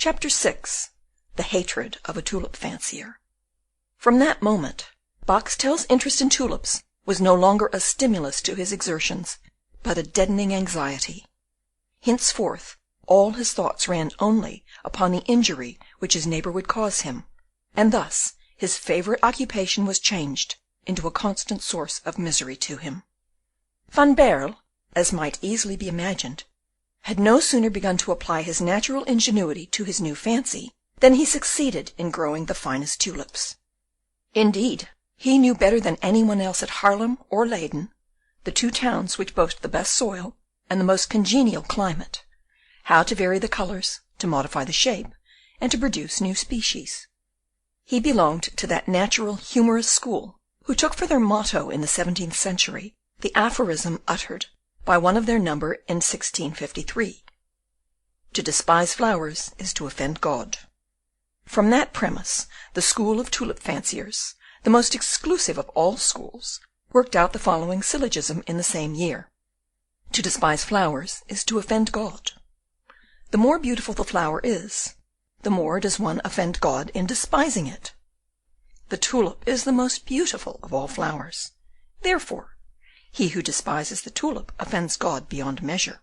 Chapter 6. The Hatred of a Tulip-fancier. From that moment, Boxtel's interest in tulips was no longer a stimulus to his exertions, but a deadening anxiety. Henceforth all his thoughts ran only upon the injury which his neighbour would cause him, and thus his favourite occupation was changed into a constant source of misery to him. Van Baerle, as might easily be imagined, had no sooner begun to apply his natural ingenuity to his new fancy than he succeeded in growing the finest tulips. Indeed, he knew better than any one else at Haarlem or Leyden, the two towns which boast the best soil and the most congenial climate, how to vary the colours, to modify the shape, and to produce new species. He belonged to that natural humorous school who took for their motto in the 17th century the aphorism uttered by one of their number in 1653, "To despise flowers is to offend God." From that premise the school of tulip-fanciers, the most exclusive of all schools, worked out the following syllogism in the same year: "To despise flowers is to offend God." The more beautiful the flower is, the more does one offend God in despising it. The tulip is the most beautiful of all flowers. Therefore, he who despises the tulip offends God beyond measure.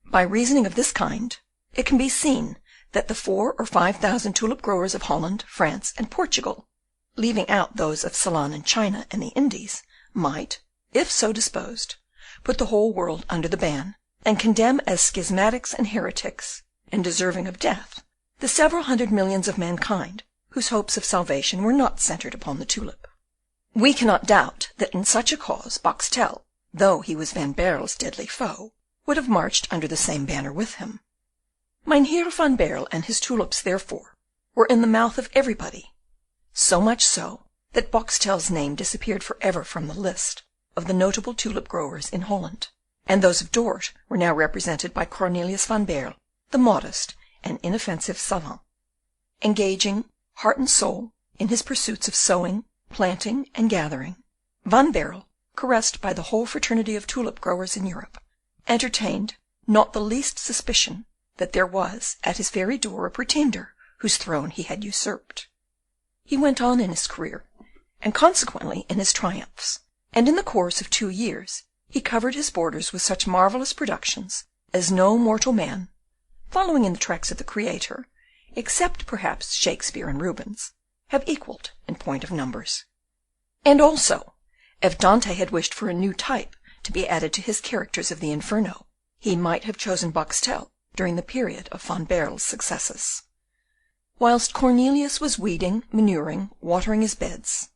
By reasoning of this kind, it can be seen that the 4,000 or 5,000 tulip growers of Holland, France, and Portugal, leaving out those of Ceylon and China and the Indies, might, if so disposed, put the whole world under the ban, and condemn as schismatics and heretics, and deserving of death, the several hundred millions of mankind whose hopes of salvation were not centred upon the tulip. We cannot doubt that in such a cause Boxtel, though he was Van Baerle's deadly foe, would have marched under the same banner with him. Mynheer Van Baerle and his tulips, therefore, were in the mouth of everybody, so much so that Boxtel's name disappeared for ever from the list of the notable tulip growers in Holland, and those of Dort were now represented by Cornelius Van Baerle, the modest and inoffensive savant, engaging heart and soul in his pursuits of sowing, planting, and gathering. Van Baerle, caressed by the whole fraternity of tulip growers in Europe, entertained not the least suspicion that there was at his very door a pretender whose throne he had usurped. He went on in his career, and consequently in his triumphs, and in the course of 2 years he covered his borders with such marvellous productions as no mortal man, following in the tracks of the Creator, except perhaps Shakespeare and Rubens, have equalled in point of numbers. And also, if Dante had wished for a new type to be added to his characters of the Inferno, he might have chosen Boxtel during the period of Van Baerle's successes. Whilst Cornelius was weeding, manuring, watering his beds,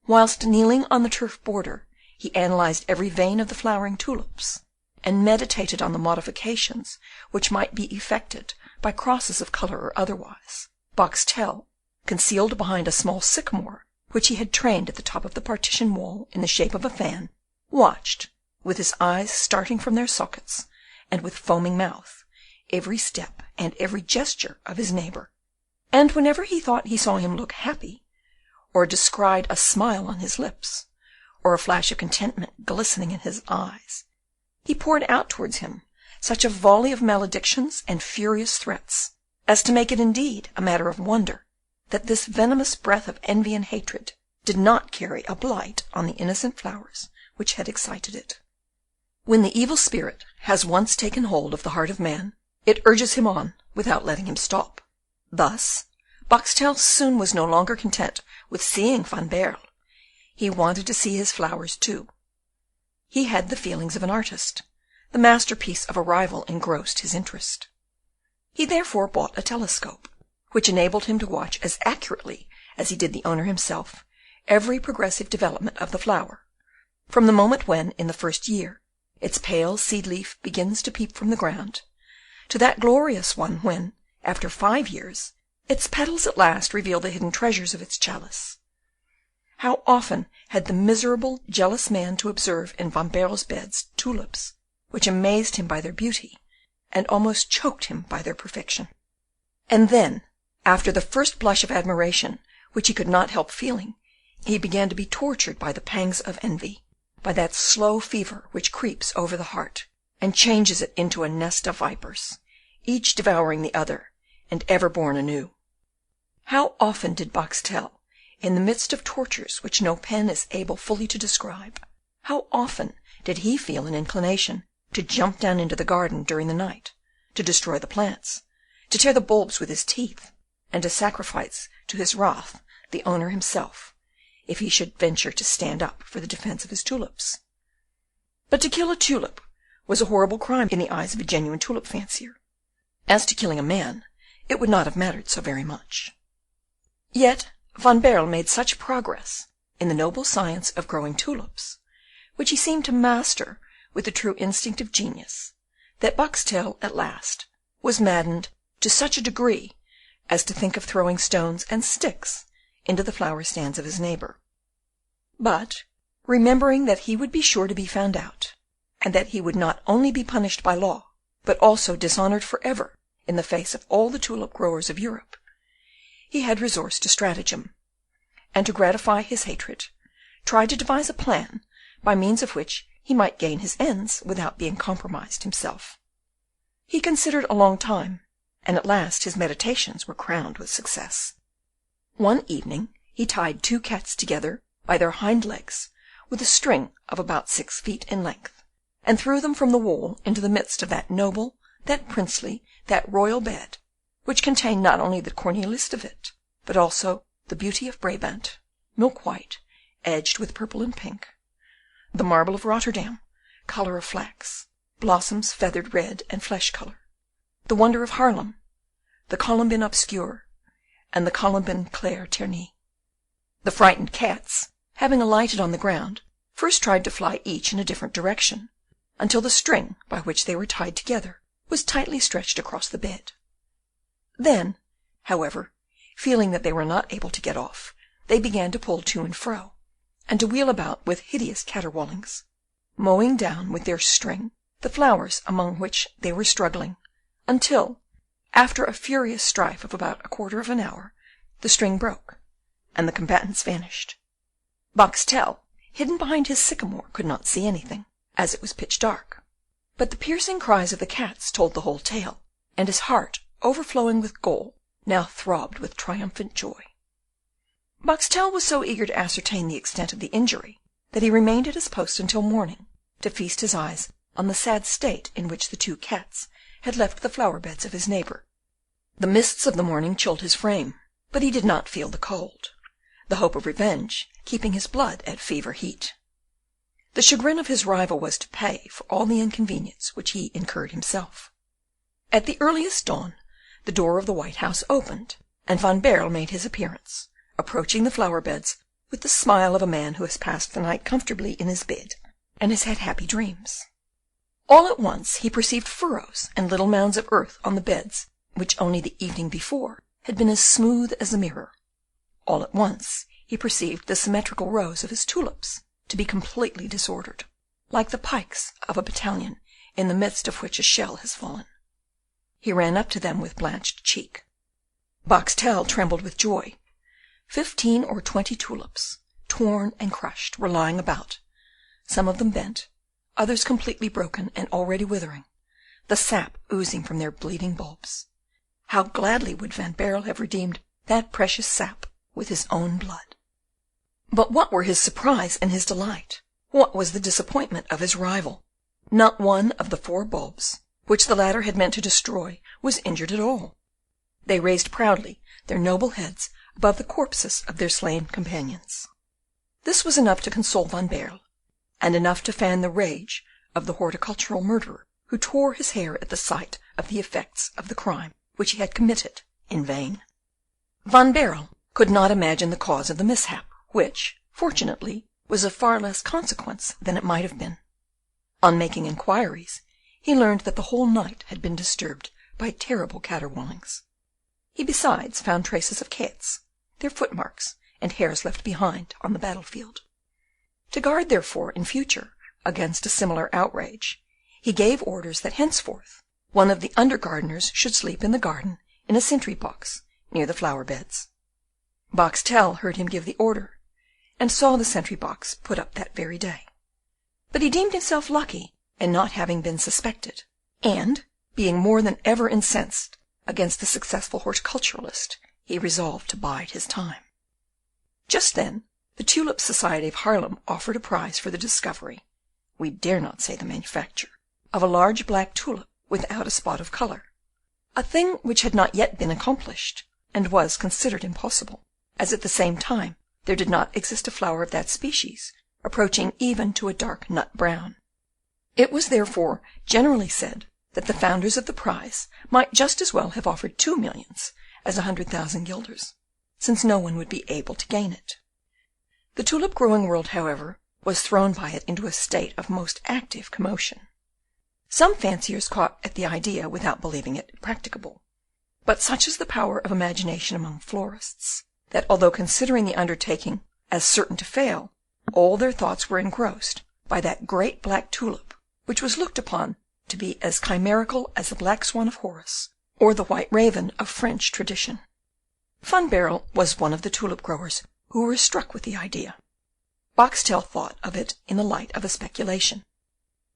whilst kneeling on the turf border, he analysed every vein of the flowering tulips, and meditated on the modifications which might be effected by crosses of colour or otherwise, Boxtel, concealed behind a small sycamore which he had trained at the top of the partition wall in the shape of a fan, watched, with his eyes starting from their sockets, and with foaming mouth, every step and every gesture of his neighbour, and whenever he thought he saw him look happy, or descried a smile on his lips, or a flash of contentment glistening in his eyes, he poured out towards him such a volley of maledictions and furious threats as to make it indeed a matter of wonder that this venomous breath of envy and hatred did not carry a blight on the innocent flowers which had excited it. When the evil spirit has once taken hold of the heart of man, it urges him on without letting him stop. Thus, Boxtel soon was no longer content with seeing Van Baerle. He wanted to see his flowers too. He had the feelings of an artist. The masterpiece of a rival engrossed his interest. He therefore bought a telescope, which enabled him to watch as accurately as he did the owner himself every progressive development of the flower, from the moment when, in the first year, its pale seed leaf begins to peep from the ground, to that glorious one when, after 5 years, its petals at last reveal the hidden treasures of its chalice. How often had the miserable, jealous man to observe in Van Baerle's beds tulips which amazed him by their beauty, and almost choked him by their perfection. And then, after the first blush of admiration which he could not help feeling, he began to be tortured by the pangs of envy, by that slow fever which creeps over the heart, and changes it into a nest of vipers, each devouring the other, and ever born anew. How often did Boxtel, in the midst of tortures which no pen is able fully to describe, how often did he feel an inclination to jump down into the garden during the night, to destroy the plants, to tear the bulbs with his teeth, and to sacrifice to his wrath the owner himself, if he should venture to stand up for the defence of his tulips. But to kill a tulip was a horrible crime in the eyes of a genuine tulip-fancier. As to killing a man, it would not have mattered so very much. Yet Van Baerle made such progress in the noble science of growing tulips, which he seemed to master with the true instinct of genius, that Boxtel at last was maddened to such a degree as to think of throwing stones and sticks into the flower stands of his neighbour. But, remembering that he would be sure to be found out, and that he would not only be punished by law, but also dishonoured for ever in the face of all the tulip growers of Europe, he had resource to stratagem, and to gratify his hatred, tried to devise a plan by means of which he might gain his ends without being compromised himself. He considered a long time, and at last his meditations were crowned with success. One evening he tied 2 cats together by their hind legs with a string of about 6 feet in length, and threw them from the wall into the midst of that noble, that princely, that royal bed, which contained not only the Cornelius de Witt, but also the Beauty of Brabant, milk-white, edged with purple and pink, the Marble of Rotterdam, colour of flax, blossoms feathered red and flesh colour, the Wonder of Haarlem, the Colombine obscure, and the Colombine clair ternée. The frightened cats, having alighted on the ground, first tried to fly each in a different direction, until the string by which they were tied together was tightly stretched across the bed. Then, however, feeling that they were not able to get off, they began to pull to and fro, and to wheel about with hideous caterwaulings, mowing down with their string the flowers among which they were struggling, until, after a furious strife of about a quarter of an hour, the string broke, and the combatants vanished. Boxtel, hidden behind his sycamore, could not see anything, as it was pitch dark, but the piercing cries of the cats told the whole tale, and his heart, overflowing with gall, now throbbed with triumphant joy. Boxtel was so eager to ascertain the extent of the injury that he remained at his post until morning, to feast his eyes on the sad state in which the 2 cats had left the flower-beds of his neighbour. The mists of the morning chilled his frame, but he did not feel the cold, the hope of revenge keeping his blood at fever heat. The chagrin of his rival was to pay for all the inconvenience which he incurred himself. At the earliest dawn, the door of the White House opened, and Van Baerle made his appearance, approaching the flower-beds with the smile of a man who has passed the night comfortably in his bed, and has had happy dreams. All at once he perceived furrows and little mounds of earth on the beds which only the evening before had been as smooth as a mirror. All at once he perceived the symmetrical rows of his tulips to be completely disordered, like the pikes of a battalion in the midst of which a shell has fallen. He ran up to them with blanched cheek. Boxtel trembled with joy. 15 or 20 tulips, torn and crushed, were lying about, some of them bent, others completely broken and already withering, the sap oozing from their bleeding bulbs. How gladly would Van Baerle have redeemed that precious sap with his own blood! But what were his surprise and his delight? What was the disappointment of his rival? Not one of the 4 bulbs, which the latter had meant to destroy, was injured at all. They raised proudly their noble heads above the corpses of their slain companions. This was enough to console Van Baerle, and enough to fan the rage of the horticultural murderer, who tore his hair at the sight of the effects of the crime which he had committed in vain. Van Baerle could not imagine the cause of the mishap, which, fortunately, was of far less consequence than it might have been. On making inquiries, he learned that the whole night had been disturbed by terrible caterwaulings. He besides found traces of cats, their footmarks, and hairs left behind on the battlefield. To guard, therefore, in future against a similar outrage, he gave orders that henceforth one of the under gardeners should sleep in the garden in a sentry-box near the flower-beds. Boxtel heard him give the order, and saw the sentry-box put up that very day. But he deemed himself lucky in not having been suspected, and, being more than ever incensed against the successful horticulturalist, he resolved to bide his time. Just then the Tulip Society of Haarlem offered a prize for the discovery, we dare not say the manufacture, of a large black tulip without a spot of colour, a thing which had not yet been accomplished, and was considered impossible, as at the same time there did not exist a flower of that species approaching even to a dark nut brown. It was therefore generally said that the founders of the prize might just as well have offered 2 millions as 100,000 guilders, since no one would be able to gain it. The tulip-growing world, however, was thrown by it into a state of most active commotion. Some fanciers caught at the idea without believing it practicable, but such is the power of imagination among florists, that although considering the undertaking as certain to fail, all their thoughts were engrossed by that great black tulip, which was looked upon to be as chimerical as the black swan of Horace, or the white raven of French tradition. Van Baerle was one of the tulip growers who were struck with the idea. Boxtel thought of it in the light of a speculation.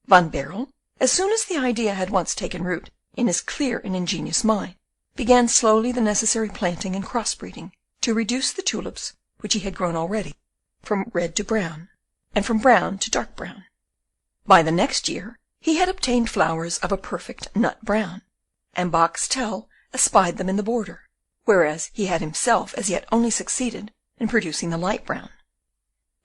Van Baerle, as soon as the idea had once taken root in his clear and ingenious mind, began slowly the necessary planting and cross-breeding to reduce the tulips which he had grown already from red to brown, and from brown to dark brown. By the next year he had obtained flowers of a perfect nut brown, and Boxtel espied them in the border, whereas he had himself as yet only succeeded in producing the light brown.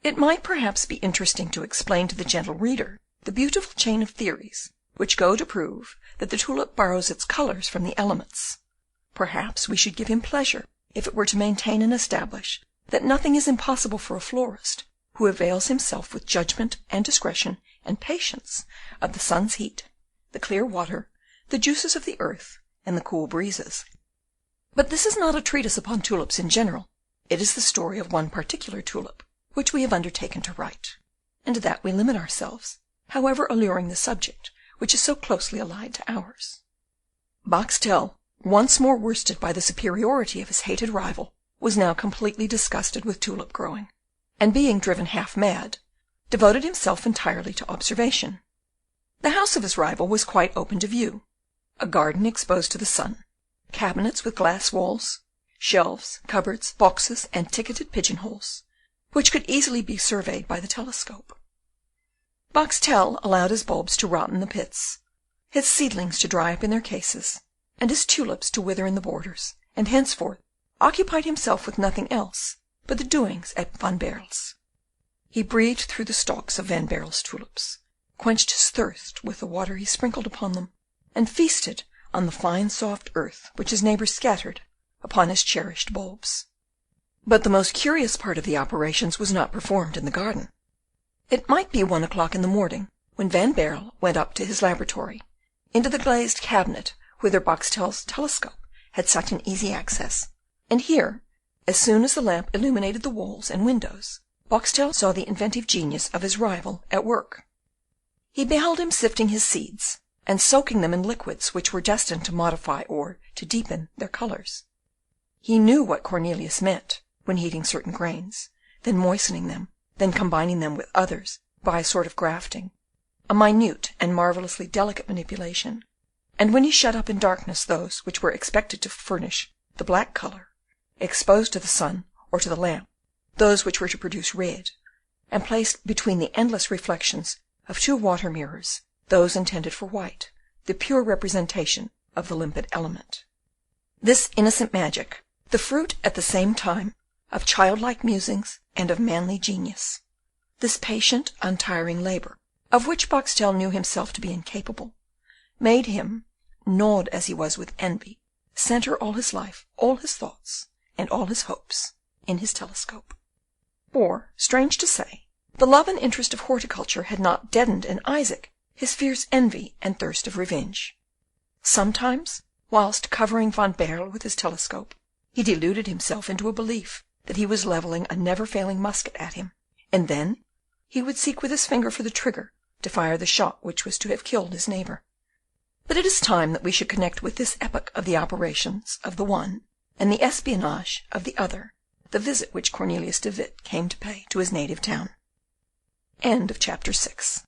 It might perhaps be interesting to explain to the gentle reader the beautiful chain of theories which go to prove that the tulip borrows its colours from the elements. Perhaps we should give him pleasure if it were to maintain and establish that nothing is impossible for a florist who avails himself with judgment and discretion and patience of the sun's heat, the clear water, the juices of the earth, and the cool breezes. But this is not a treatise upon tulips in general. It is the story of one particular tulip, which we have undertaken to write, and to that we limit ourselves, however alluring the subject which is so closely allied to ours. Boxtel, once more worsted by the superiority of his hated rival, was now completely disgusted with tulip growing, and being driven half mad, devoted himself entirely to observation. The house of his rival was quite open to view, a garden exposed to the sun, cabinets with glass walls, shelves, cupboards, boxes, and ticketed pigeon-holes, which could easily be surveyed by the telescope. Boxtel allowed his bulbs to rot in the pits, his seedlings to dry up in their cases, and his tulips to wither in the borders, and henceforth occupied himself with nothing else but the doings at Van Baerle's. He breathed through the stalks of Van Baerle's tulips, quenched his thirst with the water he sprinkled upon them, and feasted on the fine soft earth which his neighbours scattered upon his cherished bulbs. But the most curious part of the operations was not performed in the garden. It might be 1 o'clock in the morning when Van Baerle went up to his laboratory, into the glazed cabinet whither Boxtel's telescope had such an easy access, and here, as soon as the lamp illuminated the walls and windows, Boxtel saw the inventive genius of his rival at work. He beheld him sifting his seeds, and soaking them in liquids which were destined to modify or to deepen their colours. He knew what Cornelius meant when heating certain grains, then moistening them, then combining them with others by a sort of grafting, a minute and marvellously delicate manipulation, and when he shut up in darkness those which were expected to furnish the black colour, exposed to the sun or to the lamp those which were to produce red, and placed between the endless reflections of 2 water mirrors those intended for white, the pure representation of the limpid element. This innocent magic, the fruit at the same time of childlike musings and of manly genius, this patient, untiring labour, of which Boxtel knew himself to be incapable, made him, gnawed as he was with envy, centre all his life, all his thoughts, and all his hopes in his telescope. For, strange to say, the love and interest of horticulture had not deadened in Isaac his fierce envy and thirst of revenge. Sometimes, whilst covering Van Baerle with his telescope, he deluded himself into a belief that he was levelling a never-failing musket at him, and then he would seek with his finger for the trigger to fire the shot which was to have killed his neighbour. But it is time that we should connect with this epoch of the operations of the one and the espionage of the other the visit which Cornelius de Witt came to pay to his native town. End of chapter 6.